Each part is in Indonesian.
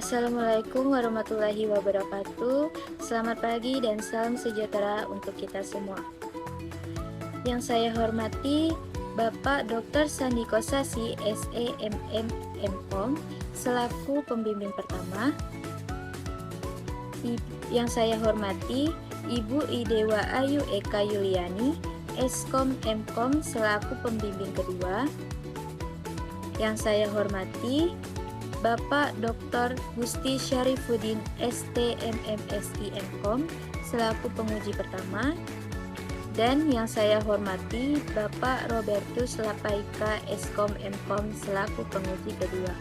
Assalamualaikum warahmatullahi wabarakatuh. Selamat pagi dan salam sejahtera untuk kita semua. Yang saya hormati Bapak Dr. Sandiko Sasi, SEMM MKOM, selaku pembimbing pertama. Yang saya hormati Ibu Idewa Ayu Eka Yuliani, Eskom MKOM, selaku pembimbing kedua. Yang saya hormati Bapak Dr. Gusti Syarifuddin, STMMSI MKOM, selaku penguji pertama. Dan yang saya hormati Bapak Robertus Lapaika, Eskom MKOM, selaku penguji kedua.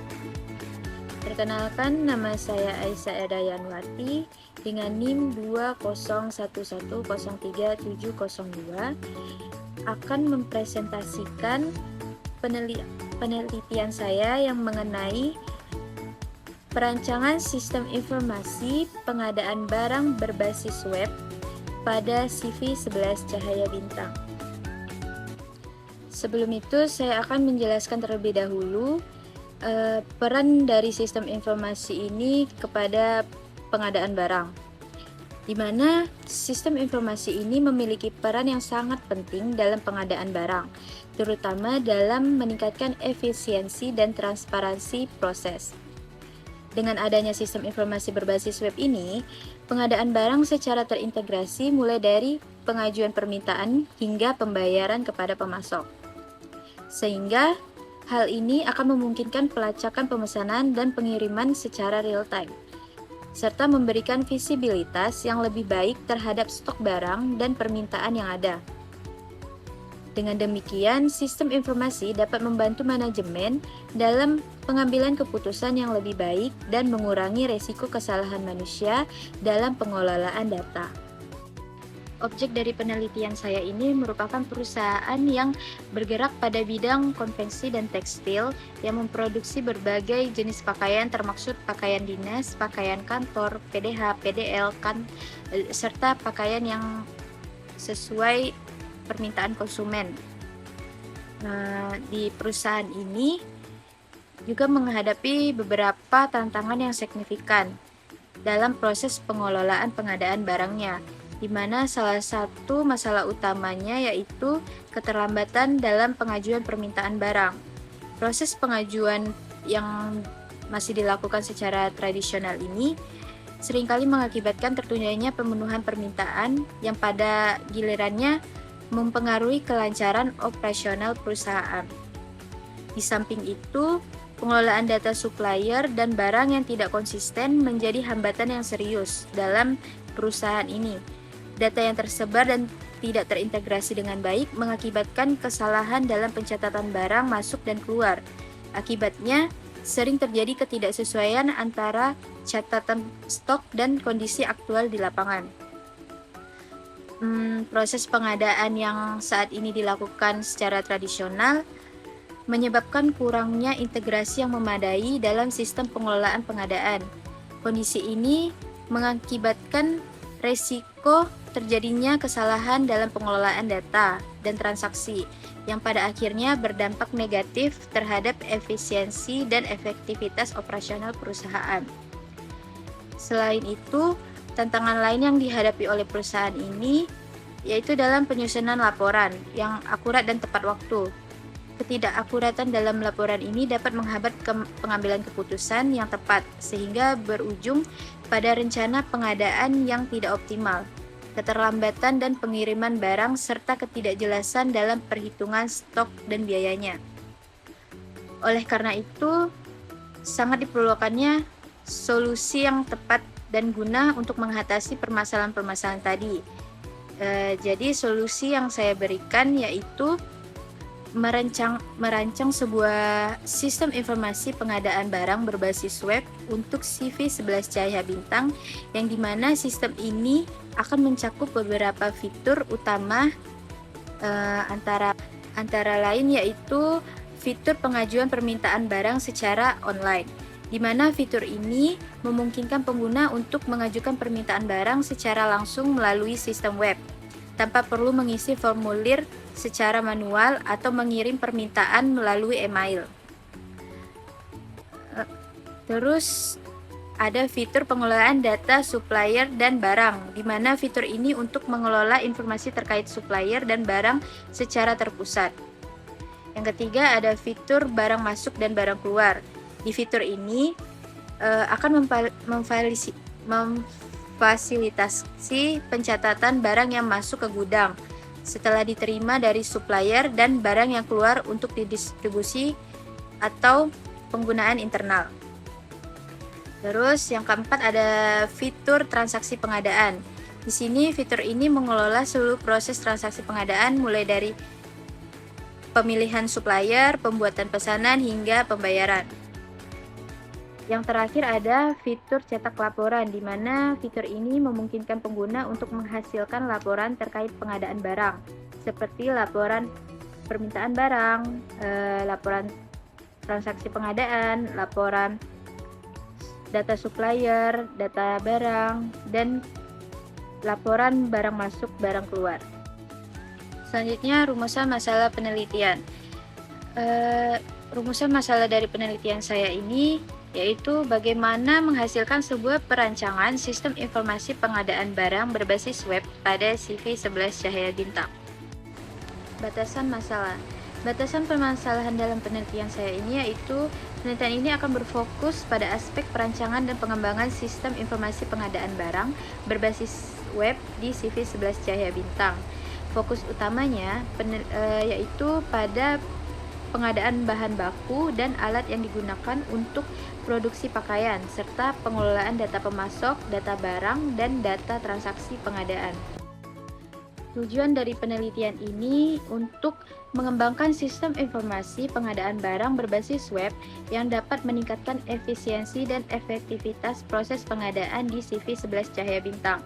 Perkenalkan, nama saya Aisyah Edayanwati dengan NIM 201103702 akan mempresentasikan penelitian saya yang mengenai perancangan sistem informasi pengadaan barang berbasis web pada CV 11 Cahaya Bintang. Sebelum itu, saya akan menjelaskan terlebih dahulu peran dari sistem informasi ini kepada pengadaan barang, di mana sistem informasi ini memiliki peran yang sangat penting dalam pengadaan barang, terutama dalam meningkatkan efisiensi dan transparansi proses. Dengan adanya sistem informasi berbasis web ini, pengadaan barang secara terintegrasi mulai dari pengajuan permintaan hingga pembayaran kepada pemasok. Sehingga hal ini akan memungkinkan pelacakan pemesanan dan pengiriman secara real-time, serta memberikan visibilitas yang lebih baik terhadap stok barang dan permintaan yang ada. Dengan demikian, sistem informasi dapat membantu manajemen dalam pengambilan keputusan yang lebih baik dan mengurangi resiko kesalahan manusia dalam pengelolaan data. Objek dari penelitian saya ini merupakan perusahaan yang bergerak pada bidang konveksi dan tekstil yang memproduksi berbagai jenis pakaian termasuk pakaian dinas, pakaian kantor, PDH, PDL, serta pakaian yang sesuai permintaan konsumen. Di perusahaan ini juga menghadapi beberapa tantangan yang signifikan dalam proses pengelolaan pengadaan barangnya, di mana salah satu masalah utamanya yaitu keterlambatan dalam pengajuan permintaan barang. Proses pengajuan yang masih dilakukan secara tradisional ini seringkali mengakibatkan tertundanya pemenuhan permintaan yang pada gilirannya mempengaruhi kelancaran operasional perusahaan. Di samping itu, pengelolaan data supplier dan barang yang tidak konsisten menjadi hambatan yang serius dalam perusahaan ini. Data yang tersebar dan tidak terintegrasi dengan baik mengakibatkan kesalahan dalam pencatatan barang masuk dan keluar. Akibatnya, sering terjadi ketidaksesuaian antara catatan stok dan kondisi aktual di lapangan. Proses pengadaan yang saat ini dilakukan secara tradisional menyebabkan kurangnya integrasi yang memadai dalam sistem pengelolaan pengadaan. Kondisi ini mengakibatkan resiko terjadinya kesalahan dalam pengelolaan data dan transaksi yang pada akhirnya berdampak negatif terhadap efisiensi dan efektivitas operasional perusahaan. Selain itu, tantangan lain yang dihadapi oleh perusahaan ini yaitu dalam penyusunan laporan yang akurat dan tepat waktu. Ketidakakuratan dalam laporan ini dapat menghambat pengambilan keputusan yang tepat sehingga berujung pada rencana pengadaan yang tidak optimal, keterlambatan dan pengiriman barang serta ketidakjelasan dalam perhitungan stok dan biayanya. Oleh karena itu, sangat diperlukannya solusi yang tepat dan guna untuk mengatasi permasalahan-permasalahan tadi. Jadi solusi yang saya berikan yaitu merancang sebuah sistem informasi pengadaan barang berbasis web untuk CV 11 Cahaya Bintang, yang dimana sistem ini akan mencakup beberapa fitur utama, antara lain yaitu fitur pengajuan permintaan barang secara online, di mana fitur ini memungkinkan pengguna untuk mengajukan permintaan barang secara langsung melalui sistem web, tanpa perlu mengisi formulir secara manual atau mengirim permintaan melalui email. Terus ada fitur pengelolaan data supplier dan barang, di mana fitur ini untuk mengelola informasi terkait supplier dan barang secara terpusat. Yang ketiga ada fitur barang masuk dan barang keluar. Di fitur ini akan memfasilitasi pencatatan barang yang masuk ke gudang setelah diterima dari supplier dan barang yang keluar untuk didistribusi atau penggunaan internal. Terus yang keempat ada fitur transaksi pengadaan. Di sini fitur ini mengelola seluruh proses transaksi pengadaan mulai dari pemilihan supplier, pembuatan pesanan hingga pembayaran. Yang terakhir ada fitur cetak laporan, di mana fitur ini memungkinkan pengguna untuk menghasilkan laporan terkait pengadaan barang, seperti laporan permintaan barang, laporan transaksi pengadaan, laporan data supplier, data barang, dan laporan barang masuk, barang keluar. Selanjutnya, rumusan masalah penelitian. Rumusan masalah dari penelitian saya ini yaitu bagaimana menghasilkan sebuah perancangan sistem informasi pengadaan barang berbasis web pada CV11 Cahaya Bintang. Batasan masalah. Batasan permasalahan dalam penelitian saya ini yaitu penelitian ini akan berfokus pada aspek perancangan dan pengembangan sistem informasi pengadaan barang berbasis web di CV11 Cahaya Bintang. Fokus utamanya yaitu pada pengadaan bahan baku dan alat yang digunakan untuk produksi pakaian, serta pengelolaan data pemasok, data barang, dan data transaksi pengadaan. Tujuan dari penelitian ini untuk mengembangkan sistem informasi pengadaan barang berbasis web yang dapat meningkatkan efisiensi dan efektivitas proses pengadaan di CV11 Cahaya Bintang.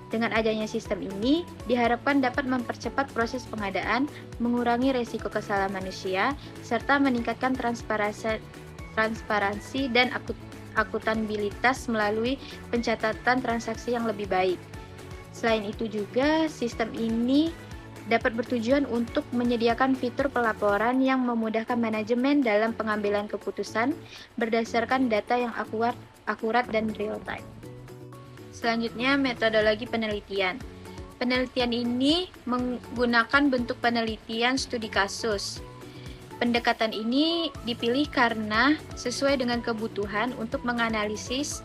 Dengan adanya sistem ini, diharapkan dapat mempercepat proses pengadaan, mengurangi resiko kesalahan manusia, serta meningkatkan transparansi dan akuntabilitas melalui pencatatan transaksi yang lebih baik. Selain itu juga, sistem ini dapat bertujuan untuk menyediakan fitur pelaporan yang memudahkan manajemen dalam pengambilan keputusan berdasarkan data yang akurat dan real time. Selanjutnya, metodologi penelitian. Penelitian ini menggunakan bentuk penelitian studi kasus. Pendekatan ini dipilih karena sesuai dengan kebutuhan untuk menganalisis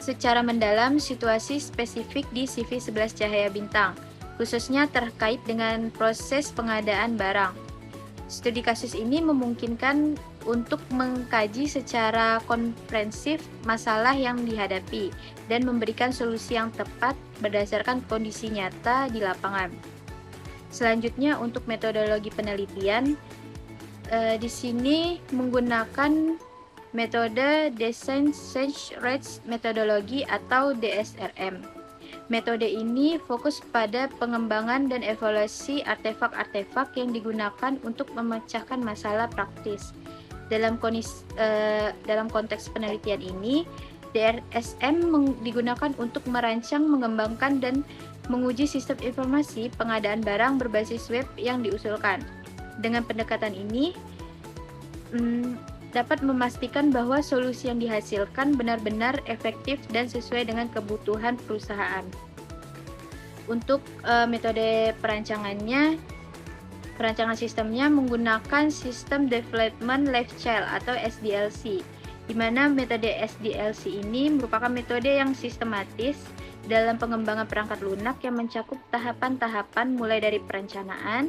secara mendalam situasi spesifik di CV11 Cahaya Bintang, khususnya terkait dengan proses pengadaan barang. Studi kasus ini memungkinkan untuk mengkaji secara komprehensif masalah yang dihadapi dan memberikan solusi yang tepat berdasarkan kondisi nyata di lapangan. Selanjutnya, untuk metodologi penelitian, di sini menggunakan metode Design Search Rates Methodology atau DSRM. Metode ini fokus pada pengembangan dan evaluasi artefak-artefak yang digunakan untuk memecahkan masalah praktis. Dalam konteks penelitian ini, DSRM digunakan untuk merancang, mengembangkan, dan menguji sistem informasi pengadaan barang berbasis web yang diusulkan. Dengan pendekatan ini, dapat memastikan bahwa solusi yang dihasilkan benar-benar efektif dan sesuai dengan kebutuhan perusahaan. Untuk metode perancangan sistemnya menggunakan System Development Lifecycle atau SDLC, di mana metode SDLC ini merupakan metode yang sistematis dalam pengembangan perangkat lunak yang mencakup tahapan-tahapan mulai dari perencanaan,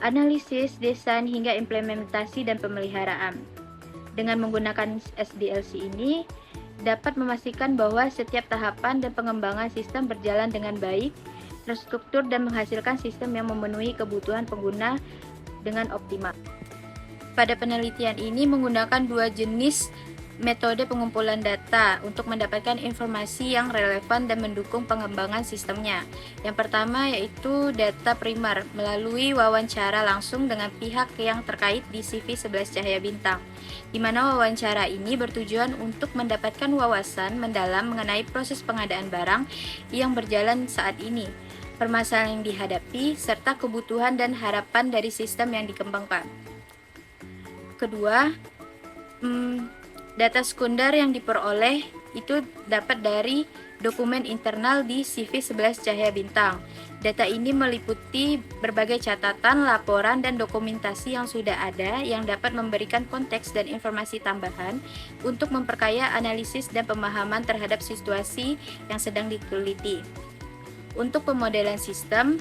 analisis, desain, hingga implementasi dan pemeliharaan. Dengan menggunakan SDLC ini, dapat memastikan bahwa setiap tahapan dan pengembangan sistem berjalan dengan baik, terstruktur, dan menghasilkan sistem yang memenuhi kebutuhan pengguna dengan optimal. Pada penelitian ini menggunakan dua jenis metode pengumpulan data untuk mendapatkan informasi yang relevan dan mendukung pengembangan sistemnya. Yang pertama yaitu data primer melalui wawancara langsung dengan pihak yang terkait di CV11 Cahaya Bintang, di mana wawancara ini bertujuan untuk mendapatkan wawasan mendalam mengenai proses pengadaan barang yang berjalan saat ini, permasalahan yang dihadapi, serta kebutuhan dan harapan dari sistem yang dikembangkan. Kedua, data sekunder yang diperoleh itu dapat dari dokumen internal di CV11 Cahaya Bintang. Data ini meliputi berbagai catatan, laporan, dan dokumentasi yang sudah ada yang dapat memberikan konteks dan informasi tambahan untuk memperkaya analisis dan pemahaman terhadap situasi yang sedang diteliti. Untuk pemodelan sistem,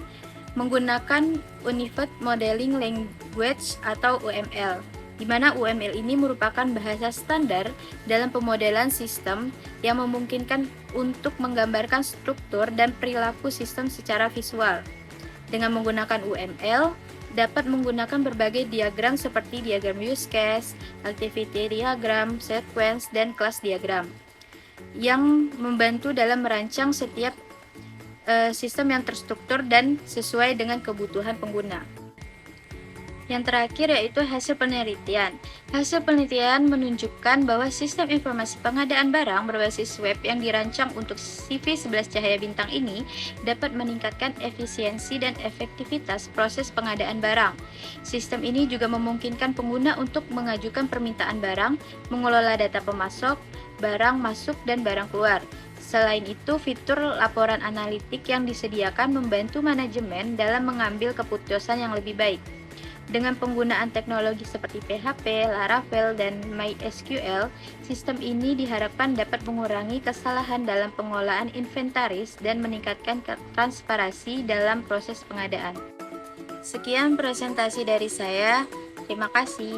menggunakan Unified Modeling Language atau UML, di mana UML ini merupakan bahasa standar dalam pemodelan sistem yang memungkinkan untuk menggambarkan struktur dan perilaku sistem secara visual. Dengan menggunakan UML, dapat menggunakan berbagai diagram seperti diagram use case, activity diagram, sequence, dan class diagram, yang membantu dalam merancang setiap sistem yang terstruktur dan sesuai dengan kebutuhan pengguna. Yang terakhir yaitu hasil penelitian. Hasil penelitian menunjukkan bahwa sistem informasi pengadaan barang berbasis web yang dirancang untuk CV11 Cahaya Bintang ini dapat meningkatkan efisiensi dan efektivitas proses pengadaan barang. Sistem ini juga memungkinkan pengguna untuk mengajukan permintaan barang, mengelola data pemasok, barang masuk dan barang keluar. Selain itu, fitur laporan analitik yang disediakan membantu manajemen dalam mengambil keputusan yang lebih baik. Dengan penggunaan teknologi seperti PHP, Laravel, dan MySQL, sistem ini diharapkan dapat mengurangi kesalahan dalam pengelolaan inventaris dan meningkatkan transparansi dalam proses pengadaan. Sekian presentasi dari saya. Terima kasih.